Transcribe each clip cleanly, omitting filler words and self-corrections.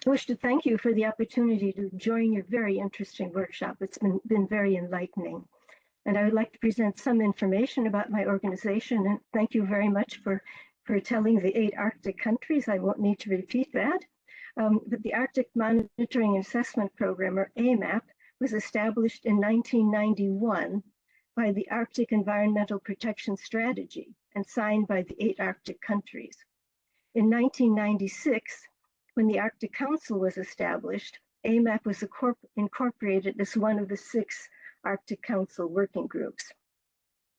wish to thank you for the opportunity to join your very interesting workshop. It's been very enlightening. And I would like to present some information about my organization. And thank you very much for telling the 8 Arctic countries. I won't need to repeat that. But the Arctic Monitoring and Assessment Program, or AMAP, was established in 1991 by the Arctic Environmental Protection Strategy and signed by the 8 Arctic countries. In 1996, when the Arctic Council was established, AMAP was incorporated as one of the 6 Arctic Council working groups.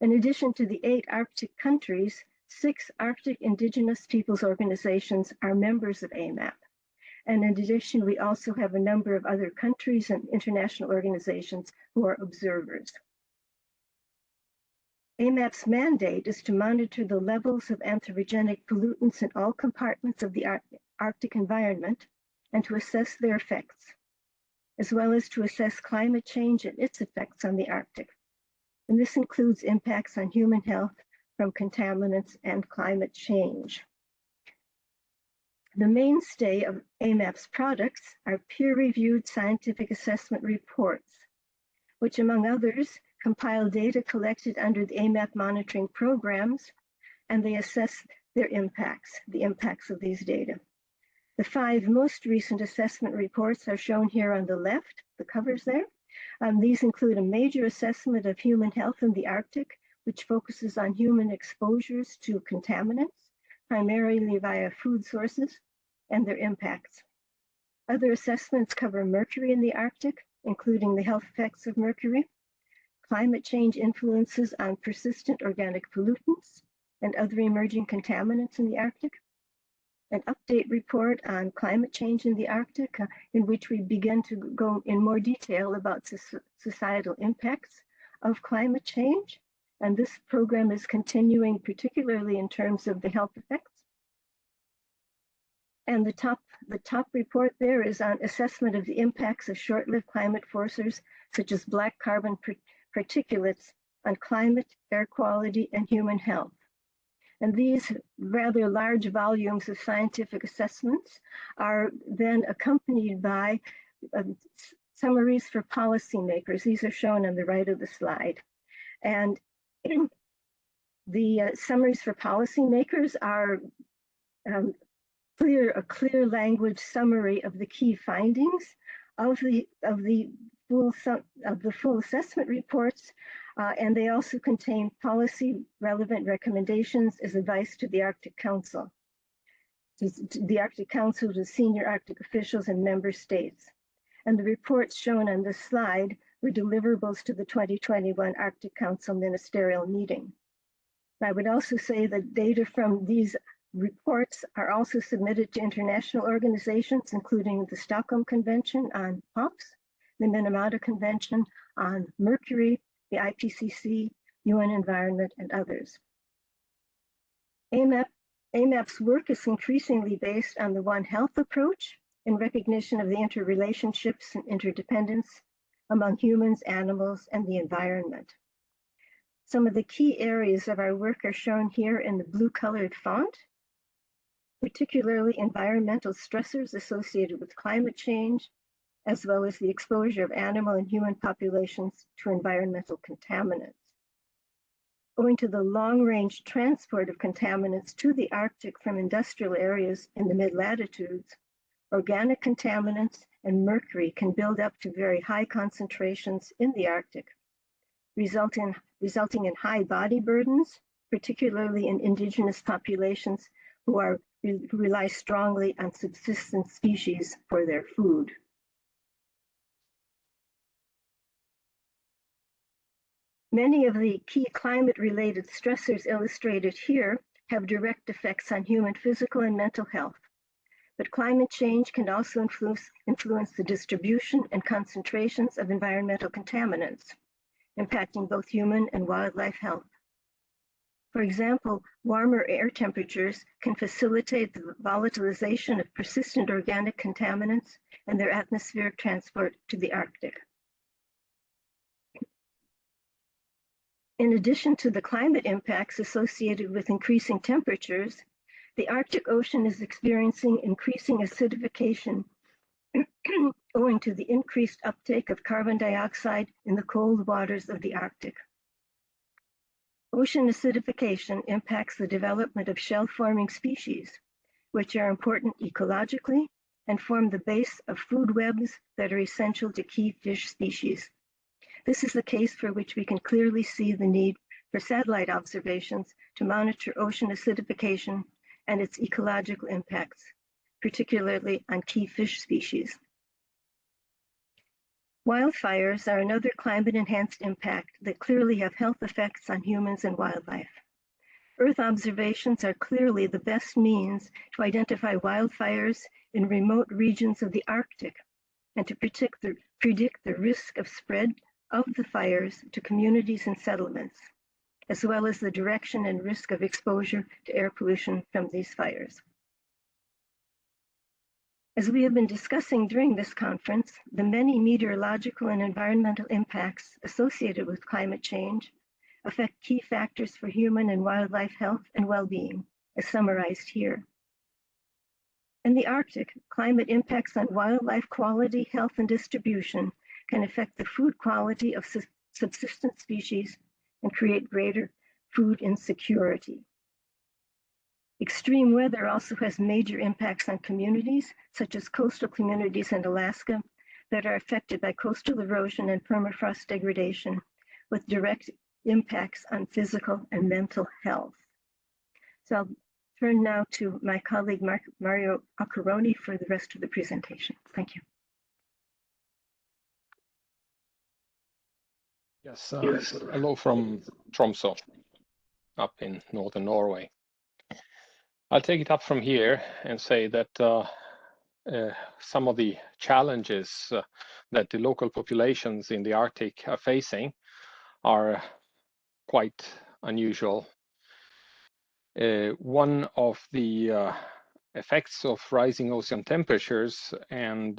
In addition to the 8 Arctic countries, 6 Arctic Indigenous Peoples organizations are members of AMAP. And in addition, we also have a number of other countries and international organizations who are observers. AMAP's mandate is to monitor the levels of anthropogenic pollutants in all compartments of the Arctic environment and to assess their effects, as well as to assess climate change and its effects on the Arctic. And this includes impacts on human health from contaminants and climate change. The mainstay of AMAP's products are peer-reviewed scientific assessment reports, which, among others, compile data collected under the AMAP monitoring programs, and they assess their impacts, the impacts of these data. The 5 most recent assessment reports are shown here on the left, the covers there. These include a major assessment of human health in the Arctic, which focuses on human exposures to contaminants, primarily via food sources, and their impacts. Other assessments cover mercury in the Arctic, including the health effects of mercury, climate change influences on persistent organic pollutants and other emerging contaminants in the Arctic, an update report on climate change in the Arctic, in which we begin to go in more detail about societal impacts of climate change. And this program is continuing, particularly in terms of the health effects. And the top report there is on assessment of the impacts of short-lived climate forcers, such as black carbon particulates on climate, air quality, and human health. And these rather large volumes of scientific assessments are then accompanied by summaries for policymakers. These are shown on the right of the slide. And the summaries for policymakers are a clear language summary of the key findings of the full assessment reports, and they also contain policy relevant recommendations as advice to the Arctic Council, to senior Arctic officials and member states. And the reports shown on this slide were deliverables to the 2021 Arctic Council ministerial meeting. I would also say that data from these reports are also submitted to international organizations, including the Stockholm Convention on POPs, the Minamata Convention on Mercury, the IPCC, UN Environment, and others. AMAP's work is increasingly based on the One Health approach in recognition of the interrelationships and interdependence among humans, animals, and the environment. Some of the key areas of our work are shown here in the blue-colored font, particularly environmental stressors associated with climate change, as well as the exposure of animal and human populations to environmental contaminants. Owing to the long-range transport of contaminants to the Arctic from industrial areas in the mid-latitudes, organic contaminants and mercury can build up to very high concentrations in the Arctic, resulting in high body burdens, particularly in indigenous populations who rely strongly on subsistence species for their food. Many of the key climate-related stressors illustrated here have direct effects on human physical and mental health, but climate change can also influence the distribution and concentrations of environmental contaminants, impacting both human and wildlife health. For example, warmer air temperatures can facilitate the volatilization of persistent organic contaminants and their atmospheric transport to the Arctic. In addition to the climate impacts associated with increasing temperatures, The Arctic Ocean is experiencing increasing acidification owing to the increased uptake of carbon dioxide in the cold waters of the Arctic. Ocean acidification impacts the development of shell-forming species, which are important ecologically and form the base of food webs that are essential to key fish species. This is the case for which we can clearly see the need for satellite observations to monitor ocean acidification and its ecological impacts, particularly on key fish species. Wildfires are another climate-enhanced impact that clearly have health effects on humans and wildlife. Earth observations are clearly the best means to identify wildfires in remote regions of the Arctic and to predict the risk of spread of the fires to communities and settlements, as well as the direction and risk of exposure to air pollution from these fires. As we have been discussing during this conference, the many meteorological and environmental impacts associated with climate change affect key factors for human and wildlife health and well-being, as summarized here. In the Arctic, climate impacts on wildlife quality, health, and distribution can affect the food quality of subsistence species and create greater food insecurity. Extreme weather also has major impacts on communities, such as coastal communities in Alaska, that are affected by coastal erosion and permafrost degradation, with direct impacts on physical and mental health. So I'll turn now to my colleague Mario Acquarone for the rest of the presentation. Thank you. Yes, hello from Tromsø, up in northern Norway. I'll take it up from here and say that some of the challenges that the local populations in the Arctic are facing are quite unusual. One of the effects of rising ocean temperatures and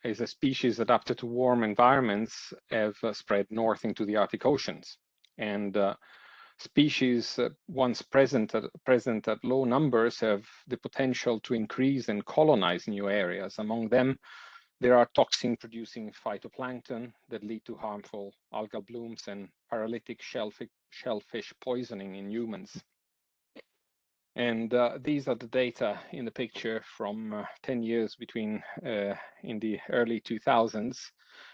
is a species adapted to warm environments have spread north into the Arctic oceans. And species once present at low numbers have the potential to increase and colonize new areas. Among them, there are toxin-producing phytoplankton that lead to harmful algal blooms and paralytic shellfish poisoning in humans. And these are the data in the picture from 10 years between in the early 2000s,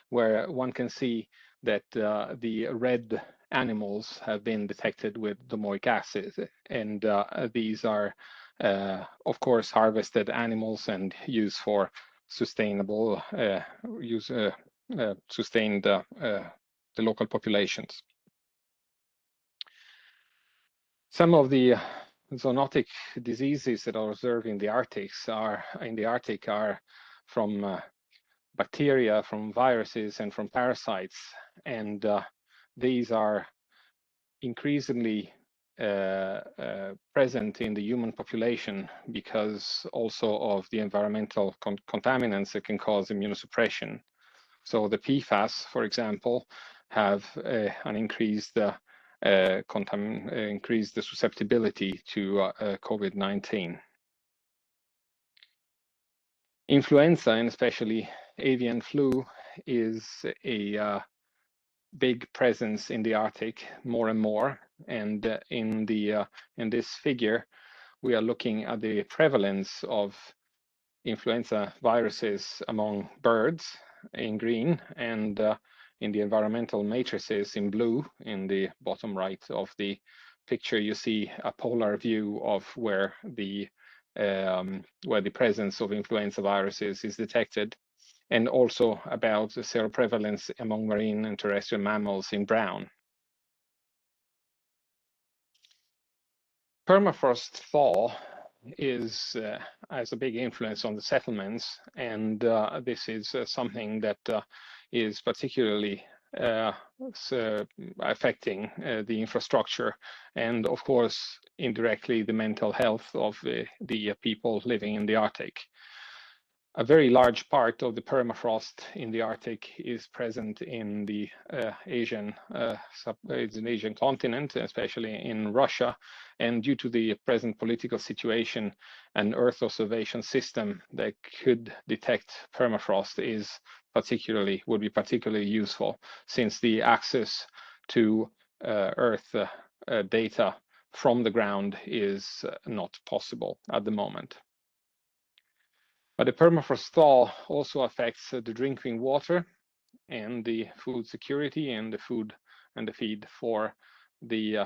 where one can see that the red animals have been detected with domoic acid. And these are, of course, harvested animals and used for sustainable sustained the local populations. Some of the zoonotic diseases that are observed in the Arctic are from bacteria, from viruses, and from parasites, and these are increasingly present in the human population because also of the environmental contaminants that can cause immunosuppression. So the PFAS, for example, have increased the susceptibility to COVID-19. Influenza, and especially avian flu, is a big presence in the Arctic more and more. And in this figure, we are looking at the prevalence of influenza viruses among birds in green, and in the environmental matrices in blue. In the bottom right of the picture, you see a polar view of where the presence of influenza viruses is detected, and also about the seroprevalence among marine and terrestrial mammals in brown. Permafrost thaw has a big influence on the settlements, and this is something that is particularly affecting the infrastructure, and of course indirectly the mental health of the people living in the Arctic. a very large part of the permafrost in the Arctic is present in the Asian continent, especially in Russia. And due to the present political situation, an Earth observation system that could detect permafrost would be particularly useful, since the access to Earth data from the ground is not possible at the moment. But the permafrost thaw also affects the drinking water and the food security and the feed for the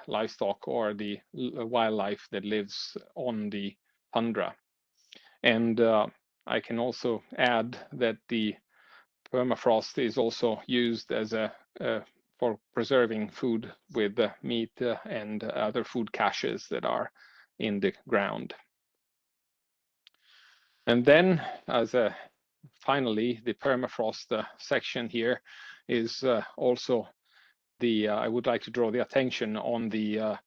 livestock or the wildlife that lives on the tundra. And I can also add that the permafrost is also used as for preserving food with meat and other food caches that are in the ground. And then, as finally, the permafrost section here is also I would like to draw the attention on the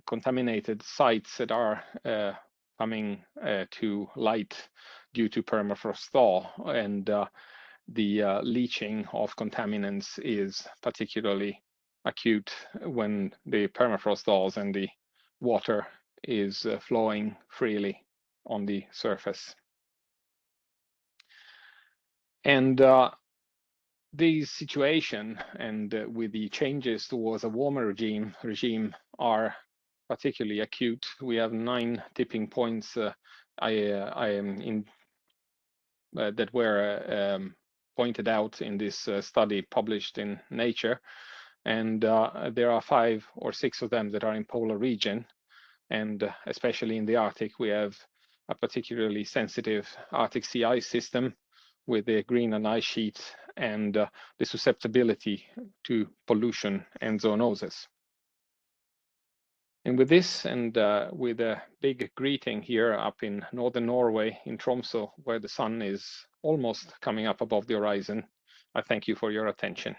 contaminated sites that are coming to light due to permafrost thaw, and the leaching of contaminants is particularly acute when the permafrost thaws and the water is flowing freely on the surface. And these situation and with the changes towards a warmer regime are particularly acute. We have 9 tipping points that were pointed out in this study published in Nature, and there are 5 or 6 of them that are in polar region, and especially in the Arctic we have a particularly sensitive Arctic sea ice system with the Greenland ice sheet and the susceptibility to pollution and zoonosis. And with this, and with a big greeting here up in northern Norway, in Tromsø, where the sun is almost coming up above the horizon, I thank you for your attention.